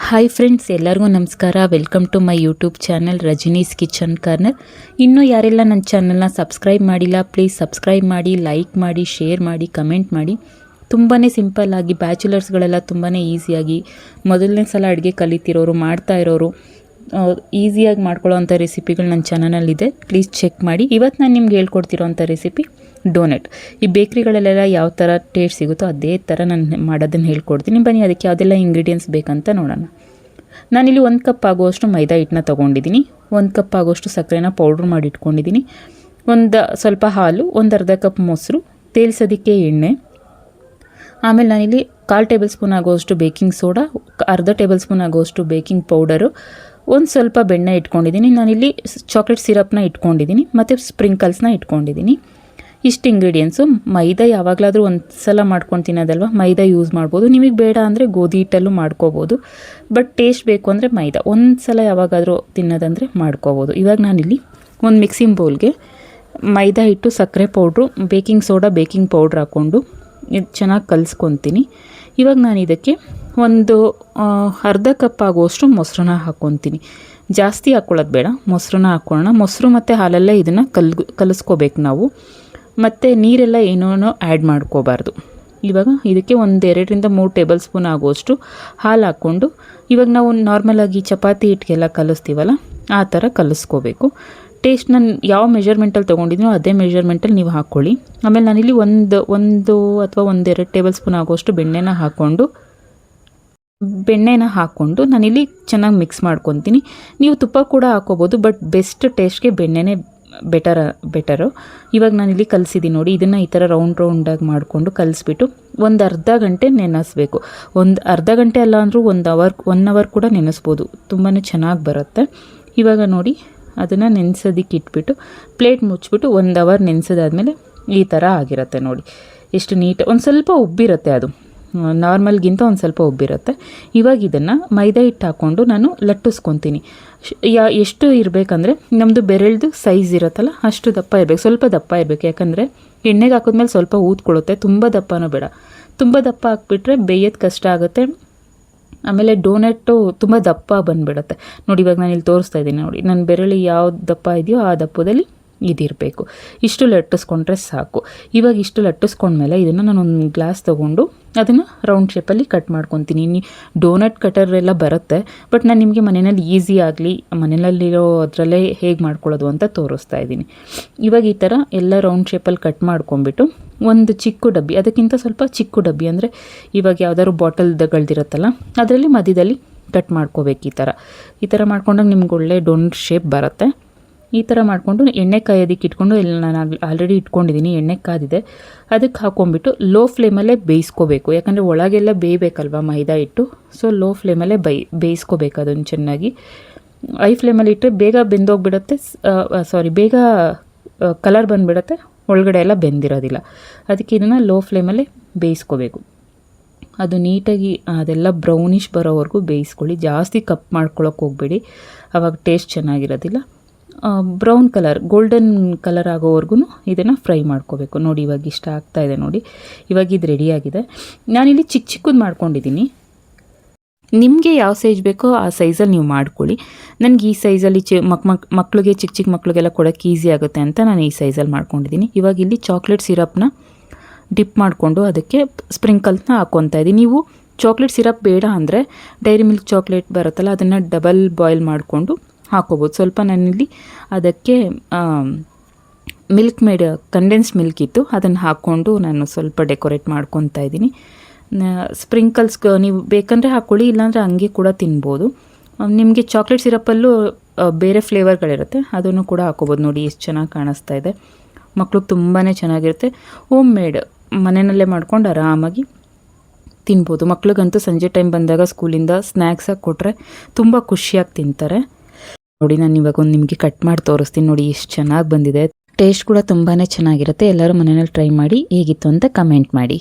Hi friends, ಎಲ್ಲರಿಗೂ ನಮಸ್ಕಾರ. Welcome to my YouTube channel Rajani's kitchen corner. ಇನ್ನೂ ಯಾರೆಲ್ಲ ನನ್ನ ಚಾನಲ್ನ ಸಬ್ಸ್ಕ್ರೈಬ್ ಮಾಡಿಲ್ಲ, ಪ್ಲೀಸ್ ಸಬ್ಸ್ಕ್ರೈಬ್ ಮಾಡಿ, ಲೈಕ್ ಮಾಡಿ, ಶೇರ್ ಮಾಡಿ, ಕಮೆಂಟ್ ಮಾಡಿ. ತುಂಬಾ ಸಿಂಪಲ್ಲಾಗಿ ಬ್ಯಾಚುಲರ್ಸ್ಗಳೆಲ್ಲ ತುಂಬಾ ಈಸಿಯಾಗಿ ಮೊದಲನೇ ಸಲ ಅಡುಗೆ ಕಲಿತಿರೋರು, ಮಾಡ್ತಾ ಇರೋರು ಈಸಿಯಾಗಿ ಮಾಡ್ಕೊಳ್ಳೋ ಅಂಥ ರೆಸಿಪಿಗಳು ನನ್ನ ಚಾನಲಲ್ಲಿದೆ. ಪ್ಲೀಸ್ ಚೆಕ್ ಮಾಡಿ. ಇವತ್ತು ನಾನು ನಿಮ್ಗೆ ಹೇಳ್ಕೊಡ್ತಿರೋ ಅಂಥ ರೆಸಿಪಿ ಡೋನೆಟ್. ಈ ಬೇಕ್ರಿಗಳಲ್ಲೆಲ್ಲ ಯಾವ ಥರ ಟೇಸ್ಟ್ ಸಿಗುತ್ತೋ ಅದೇ ಥರ ನಾನು ಮಾಡೋದನ್ನು ಹೇಳ್ಕೊಡ್ತೀನಿ. ಬನ್ನಿ ಅದಕ್ಕೆ ಯಾವುದೆಲ್ಲ ಇಂಗ್ರೀಡಿಯೆಂಟ್ಸ್ ಬೇಕಂತ ನೋಡೋಣ. ನಾನಿಲ್ಲಿ 1 ಕಪ್ ಆಗುವಷ್ಟು ಮೈದಾ ಹಿಟ್ಟನ್ನ ತೊಗೊಂಡಿದ್ದೀನಿ. 1 ಕಪ್ ಆಗುವಷ್ಟು ಸಕ್ಕರೆನ ಪೌಡ್ರ್ ಮಾಡಿ ಇಟ್ಕೊಂಡಿದ್ದೀನಿ. ಸ್ವಲ್ಪ ಹಾಲು, ಅರ್ಧ ಕಪ್ ಮೊಸರು, ತೇಲ್ಸೋದಕ್ಕೆ ಎಣ್ಣೆ. ಆಮೇಲೆ ನಾನಿಲ್ಲಿ 1/4 ಟೇಬಲ್ ಸ್ಪೂನ್ ಆಗುವಷ್ಟು ಬೇಕಿಂಗ್ ಸೋಡಾ, ಅರ್ಧ ಟೇಬಲ್ ಸ್ಪೂನ್ ಆಗುವಷ್ಟು ಬೇಕಿಂಗ್ ಪೌಡರು, ಸ್ವಲ್ಪ ಬೆಣ್ಣೆ ಇಟ್ಕೊಂಡಿದ್ದೀನಿ. ನಾನಿಲ್ಲಿ ಚಾಕ್ಲೇಟ್ ಸಿರಪ್ನ ಇಟ್ಕೊಂಡಿದ್ದೀನಿ ಮತ್ತು ಸ್ಪ್ರಿಂಕಲ್ಸ್ನ ಇಟ್ಕೊಂಡಿದ್ದೀನಿ. ಇಷ್ಟು ಇಂಗ್ರೀಡಿಯೆಂಟ್ಸು. ಮೈದಾ ಯಾವಾಗಲಾದರೂ ಒಂದು ಸಲ ಮಾಡ್ಕೊಂಡು ತಿನ್ನೋದಲ್ವ, ಮೈದಾ ಯೂಸ್ ಮಾಡ್ಬೋದು. ನಿಮಗೆ ಬೇಡ ಅಂದರೆ ಗೋಧಿ ಹಿಟ್ಟಲ್ಲೂ ಮಾಡ್ಕೋಬೋದು. ಬಟ್ ಟೇಸ್ಟ್ ಬೇಕು ಅಂದರೆ ಮೈದಾ ಒಂದು ಸಲ ಯಾವಾಗಾದರೂ ತಿನ್ನೋದಂದರೆ ಮಾಡ್ಕೋಬೋದು. ಇವಾಗ ನಾನಿಲ್ಲಿ ಒಂದು ಮಿಕ್ಸಿಂಗ್ ಬೌಲ್ಗೆ ಮೈದಾ ಹಿಟ್ಟು, ಸಕ್ಕರೆ powder, baking soda, baking powder ಹಾಕ್ಕೊಂಡು ಇದು ಚೆನ್ನಾಗಿ ಕಲಿಸ್ಕೊತೀನಿ. ಇವಾಗ ನಾನು ಇದಕ್ಕೆ ಅರ್ಧ ಕಪ್ ಆಗುವಷ್ಟು ಮೊಸರನ್ನ ಹಾಕ್ಕೊತೀನಿ. ಜಾಸ್ತಿ ಹಾಕ್ಕೊಳ್ಳೋದು ಬೇಡ, ಮೊಸರನ್ನ ಹಾಕ್ಕೊಳ್ಳೋಣ. ಮೊಸರು ಮತ್ತು ಹಾಲಲ್ಲೇ ಇದನ್ನು ಕಲಿಸ್ಕೋಬೇಕು ನಾವು. ಮತ್ತು ನೀರೆಲ್ಲ ಏನೋ ಆ್ಯಡ್ ಮಾಡ್ಕೋಬಾರ್ದು. ಇವಾಗ ಇದಕ್ಕೆ 2-3 ಟೇಬಲ್ ಸ್ಪೂನ್ ಆಗುವಷ್ಟು ಹಾಲು ಹಾಕ್ಕೊಂಡು, ಇವಾಗ ನಾವು ನಾರ್ಮಲಾಗಿ ಚಪಾತಿ ಹಿಟ್ಟಿಗೆಲ್ಲ ಕಲಿಸ್ತೀವಲ್ಲ ಆ ಥರ ಕಲಿಸ್ಕೋಬೇಕು. ಟೇಸ್ಟ್ ನಾನು ಯಾವ ಮೆಜರ್ಮೆಂಟಲ್ಲಿ ತೊಗೊಂಡಿದ್ದೀನೋ ಅದೇ ಮೆಜರ್ಮೆಂಟಲ್ಲಿ ನೀವು ಹಾಕ್ಕೊಳ್ಳಿ. ಆಮೇಲೆ ನಾನಿಲ್ಲಿ ಒಂದು ಅಥವಾ 1-2 ಟೇಬಲ್ ಸ್ಪೂನ್ ಆಗುವಷ್ಟು ಬೆಣ್ಣೆನ ಹಾಕ್ಕೊಂಡು ನಾನಿಲ್ಲಿ ಚೆನ್ನಾಗಿ ಮಿಕ್ಸ್ ಮಾಡ್ಕೊತೀನಿ. ನೀವು ತುಪ್ಪ ಕೂಡ ಹಾಕ್ಕೋಬೋದು, ಬಟ್ ಬೆಸ್ಟ್ ಟೇಸ್ಟ್ಗೆ ಬೆಣ್ಣೆನೇ ಬೆಟರು. ಇವಾಗ ನಾನಿಲ್ಲಿ ಕಲಿಸಿದ್ದೀನಿ ನೋಡಿ. ಇದನ್ನು ಈ ಥರ ರೌಂಡಾಗಿ ಮಾಡಿಕೊಂಡು ಕಲಿಸ್ಬಿಟ್ಟು ಅರ್ಧ ಗಂಟೆ ನೆನೆಸ್ಬೇಕು. ಅರ್ಧ ಗಂಟೆ ಅಲ್ಲ ಅಂದರೂ 1 ಅವರ್ ಕೂಡ ನೆನೆಸ್ಬೋದು. ತುಂಬಾ ಚೆನ್ನಾಗಿ ಬರುತ್ತೆ. ಇವಾಗ ನೋಡಿ ಅದನ್ನು ನೆನೆಸೋದಕ್ಕೆ ಇಟ್ಬಿಟ್ಟು ಪ್ಲೇಟ್ ಮುಚ್ಚಿಬಿಟ್ಟು 1 ಅವರ್ ನೆನೆಸೋದಾದ್ಮೇಲೆ ಈ ಥರ ಆಗಿರುತ್ತೆ ನೋಡಿ. ಎಷ್ಟು ಒಂದು ಸ್ವಲ್ಪ ಉಬ್ಬಿರುತ್ತೆ, ಅದು ನಾರ್ಮಲ್ಗಿಂತ ಒಂದು ಸ್ವಲ್ಪ ಉಬ್ಬಿರುತ್ತೆ. ಇವಾಗ ಇದನ್ನು ಮೈದಾ ಹಿಟ್ಟು ಹಾಕ್ಕೊಂಡು ನಾನು ಲಟ್ಟಿಸ್ಕೊತೀನಿ. ಎಷ್ಟು ಇರಬೇಕಂದ್ರೆ ನಮ್ಮದು ಬೆರಳ್ದು ಸೈಜ್ ಇರುತ್ತಲ್ಲ ಅಷ್ಟು ದಪ್ಪ ಇರಬೇಕು. ಸ್ವಲ್ಪ ದಪ್ಪ ಇರಬೇಕು, ಯಾಕಂದರೆ ಎಣ್ಣೆಗೆ ಹಾಕಿದ್ಮೇಲೆ ಸ್ವಲ್ಪ ಊದ್ಕೊಳ್ಳುತ್ತೆ. ತುಂಬ ದಪ್ಪನೂ ಬೇಡ. ತುಂಬ ದಪ್ಪ ಹಾಕ್ಬಿಟ್ರೆ ಬೇಯೋದು ಕಷ್ಟ ಆಗುತ್ತೆ. ಆಮೇಲೆ ಡೋನೆಟ್ಟು ತುಂಬ ದಪ್ಪ ಬಂದುಬಿಡುತ್ತೆ ನೋಡಿ. ಇವಾಗ ನಾನು ಇಲ್ಲಿ ತೋರಿಸ್ತಾ ಇದ್ದೀನಿ ನೋಡಿ, ನನ್ನ ಬೆರಳು ಯಾವ ದಪ್ಪ ಇದೆಯೋ ಆ ದಪ್ಪದಲ್ಲಿ ಇದಿರಬೇಕು. ಇಷ್ಟು ಲಟ್ಟಿಸ್ಕೊಂಡ್ರೆ ಸಾಕು. ಇವಾಗ ಇಷ್ಟು ಲಟ್ಟಿಸ್ಕೊಂಡ್ಮೇಲೆ ಇದನ್ನು ನಾನು ಒಂದು ಗ್ಲಾಸ್ ತೊಗೊಂಡು ಅದನ್ನು ರೌಂಡ್ ಶೇಪಲ್ಲಿ ಕಟ್ ಮಾಡ್ಕೊತೀನಿ. ಡೋನಟ್ ಕಟರ್ ಎಲ್ಲ ಬರುತ್ತೆ, ಬಟ್ ನಾನು ನಿಮಗೆ ಮನೆಯಲ್ಲಿ ಈಸಿ ಆಗಲಿ ಮನೆಯಲ್ಲಿರೋ ಅದರಲ್ಲೇ ಹೇಗೆ ಮಾಡ್ಕೊಳ್ಳೋದು ಅಂತ ತೋರಿಸ್ತಾ ಇದ್ದೀನಿ. ಇವಾಗ ಈ ಥರ ಎಲ್ಲ ರೌಂಡ್ ಶೇಪಲ್ಲಿ ಕಟ್ ಮಾಡ್ಕೊಂಬಿಟ್ಟು ಒಂದು ಚಿಕ್ಕ ಡಬ್ಬಿ, ಅದಕ್ಕಿಂತ ಸ್ವಲ್ಪ ಚಿಕ್ಕ ಡಬ್ಬಿ ಅಂದರೆ ಇವಾಗ ಯಾವ್ದಾದ್ರು ಬಾಟಲ್ಗಳದಿರುತ್ತಲ್ಲ ಅದರಲ್ಲಿ ಮಧ್ಯದಲ್ಲಿ ಕಟ್ ಮಾಡ್ಕೋಬೇಕು. ಈ ಥರ ಮಾಡ್ಕೊಂಡಾಗ ನಿಮ್ಗೆ ಒಳ್ಳೆ ಡೋನಟ್ ಶೇಪ್ ಬರುತ್ತೆ. ಈ ಥರ ಮಾಡಿಕೊಂಡು ಎಣ್ಣೆ ಕಾಯೋದಕ್ಕೆ ಇಟ್ಕೊಂಡು ನಾನು ಆಲ್ರೆಡಿ ಇಟ್ಕೊಂಡಿದ್ದೀನಿ. ಎಣ್ಣೆ ಕಾದಿದೆ, ಅದಕ್ಕೆ ಹಾಕ್ಕೊಂಬಿಟ್ಟು ಲೋ ಫ್ಲೇಮಲ್ಲೇ ಬೇಯಿಸ್ಕೋಬೇಕು. ಯಾಕಂದರೆ ಒಳಗೆಲ್ಲ ಬೇಯಬೇಕಲ್ವ ಮೈದಾ ಹಿಟ್ಟು. ಸೊ ಲೋ ಫ್ಲೇಮಲ್ಲೇ ಬೇಯಿಸ್ಕೋಬೇಕು ಅದನ್ನು ಚೆನ್ನಾಗಿ. ಹೈ ಫ್ಲೇಮಲ್ಲಿ ಇಟ್ಟರೆ ಬೇಗ ಬೆಂದೋಗ್ಬಿಡುತ್ತೆ, ಬೇಗ ಕಲರ್ ಬಂದುಬಿಡುತ್ತೆ, ಒಳಗಡೆ ಎಲ್ಲ ಬೆಂದಿರೋದಿಲ್ಲ. ಅದಕ್ಕೆ ಇದನ್ನು ಲೋ ಫ್ಲೇಮಲ್ಲೇ ಬೇಯಿಸ್ಕೋಬೇಕು. ಅದು ನೀಟಾಗಿ ಅದೆಲ್ಲ ಬ್ರೌನಿಷ್ ಬರೋವರೆಗೂ ಬೇಯಿಸ್ಕೊಳ್ಳಿ. ಜಾಸ್ತಿ ಕಪ್ ಮಾಡ್ಕೊಳ್ಳೋಕೆ ಹೋಗಬೇಡಿ, ಆವಾಗ ಟೇಸ್ಟ್ ಚೆನ್ನಾಗಿರೋದಿಲ್ಲ. ಬ್ರೌನ್ ಕಲರ್, ಗೋಲ್ಡನ್ ಕಲರ್ ಆಗೋವರೆಗೂ ಇದನ್ನು ಫ್ರೈ ಮಾಡ್ಕೋಬೇಕು. ನೋಡಿ ಇವಾಗ ಇಷ್ಟ ಆಗ್ತಾಯಿದೆ ನೋಡಿ. ಇವಾಗ ಇದು ರೆಡಿಯಾಗಿದೆ. ನಾನಿಲ್ಲಿ ಚಿಕ್ಕದು ಮಾಡ್ಕೊಂಡಿದ್ದೀನಿ. ನಿಮಗೆ ಯಾವ ಸೈಜ್ ಬೇಕೋ ಆ ಸೈಜಲ್ಲಿ ನೀವು ಮಾಡ್ಕೊಳ್ಳಿ. ನನಗೆ ಈ ಸೈಜಲ್ಲಿ ಮಕ್ಕಳಿಗೆ ಚಿಕ್ಕ ಮಕ್ಕಳಿಗೆಲ್ಲ ಕೊಡೋಕ್ಕೆ ಈಸಿ ಆಗುತ್ತೆ ಅಂತ ನಾನು ಈ ಸೈಜಲ್ಲಿ ಮಾಡ್ಕೊಂಡಿದ್ದೀನಿ. ಇವಾಗ ಇಲ್ಲಿ ಚಾಕ್ಲೇಟ್ ಸಿರಪ್ನ ಡಿಪ್ ಮಾಡಿಕೊಂಡು ಅದಕ್ಕೆ ಸ್ಪ್ರಿಂಕಲ್ಸ್ನ ಹಾಕ್ಕೊತಾ ಇದ್ದೀನಿ. ನೀವು ಚಾಕ್ಲೇಟ್ ಸಿರಪ್ ಬೇಡ ಅಂದರೆ ಡೈರಿ ಮಿಲ್ಕ್ ಚಾಕ್ಲೇಟ್ ಬರುತ್ತಲ್ಲ ಅದನ್ನು ಡಬಲ್ ಬಾಯ್ಲ್ ಮಾಡಿಕೊಂಡು ಹಾಕ್ಕೋಬೋದು. ಸ್ವಲ್ಪ ನಾನಿಲ್ಲಿ ಅದಕ್ಕೆ ಕಂಡೆನ್ಸ್ಡ್ ಮಿಲ್ಕ್ ಇತ್ತು, ಅದನ್ನು ಹಾಕ್ಕೊಂಡು ನಾನು ಸ್ವಲ್ಪ ಡೆಕೋರೇಟ್ ಮಾಡ್ಕೊತಾ ಇದ್ದೀನಿ. ಸ್ಪ್ರಿಂಕಲ್ಸ್ ನೀವು ಬೇಕಂದರೆ ಹಾಕ್ಕೊಳ್ಳಿ, ಇಲ್ಲಾಂದರೆ ಹಂಗೆ ಕೂಡ ತಿನ್ಬೋದು. ನಿಮಗೆ ಚಾಕ್ಲೇಟ್ ಸಿರಪ್ಪಲ್ಲೂ ಬೇರೆ ಫ್ಲೇವರ್ಗಳಿರುತ್ತೆ, ಅದನ್ನು ಕೂಡ ಹಾಕ್ಕೋಬೋದು. ನೋಡಿ ಎಷ್ಟು ಚೆನ್ನಾಗಿ ಕಾಣಿಸ್ತಾ ಇದೆ. ಮಕ್ಳಿಗೆ ತುಂಬಾ ಚೆನ್ನಾಗಿರುತ್ತೆ. ಹೋಮ್ ಮೇಡ್ ಮನೆಯಲ್ಲೇ ಮಾಡ್ಕೊಂಡು ಆರಾಮಾಗಿ ತಿನ್ಬೋದು. ಮಕ್ಳಿಗಂತೂ ಸಂಜೆ ಟೈಮ್ ಬಂದಾಗ ಸ್ಕೂಲಿಂದ ಸ್ನ್ಯಾಕ್ಸಾಗಿ ಕೊಟ್ಟರೆ ತುಂಬ ಖುಷಿಯಾಗಿ ತಿಂತಾರೆ. ನೋಡಿ ನಾನು ಇವಾಗ ನಿಮಗೆ ಕಟ್ ಮಾಡಿ ತೋರಿಸ್ತೀನಿ. ನೋಡಿ ಎಷ್ಟು ಚೆನ್ನಾಗಿ ಬಂದಿದೆ. ಟೇಸ್ಟ್ ಕೂಡ ತುಂಬಾ ಚೆನ್ನಾಗಿರುತ್ತೆ. ಎಲ್ಲರೂ ಮನೆಯಲ್ಲಿ ಟ್ರೈ ಮಾಡಿ ಹೇಗಿತ್ತು ಅಂತ ಕಮೆಂಟ್ ಮಾಡಿ.